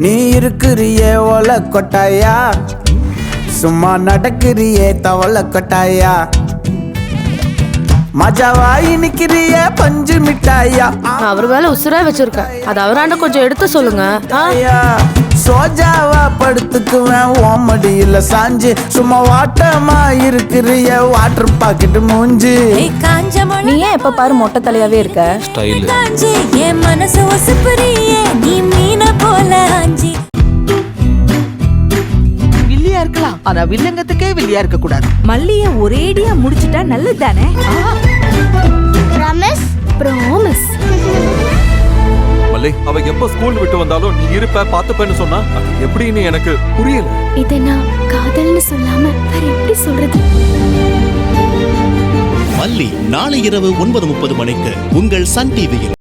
நீ இருக்கிறியே ஓல கொட்டாயா, சும்மா நடக்கிறியே தவள கொட்டாயா, மஜாவாயி நிக்கிறியே பஞ்சு மிட்டாயா. நான் அவர் வேலை உசுரா வச்சிருக்கேன், அது அவராண்ட கொஞ்சம் எடுத்து சொல்லுங்க. சோஜாவா படுத்துக்குவேன் ஓமடியில சாஞ்சு, சும்மா வாட்டமா இருக்கிறிய வாட்டர் பாக்கெட் மூஞ்சி. நீ ஏன் எப்ப பாரு மொட்டை தலையாவே இருக்க? ஸ்டைல் என் மனசு ஒசுப்புறியே நீ மீன போல ஆஞ்சி. வில்லியா இருக்கலாம், ஆனா வில்லங்கத்துக்கே வில்லியா இருக்க கூடாது. மல்லிய ஒரேடியா முடிச்சிட்டா நல்லது தானே? ப்ராமிஸ். மல்லி, அவ எப்ப ஸ்கூல் விட்டு வந்தாலும் நீ இருப்ப பாத்துப்பேன்னு சொன்னா அது எப்படின்னு எனக்கு புரியல. இதை நான் காதல்னு சொல்லாம வேற எப்படி சொல்றது? மல்லி நாளை இரவு 9:30 மணிக்கு உங்கள் சன் டிவியில்.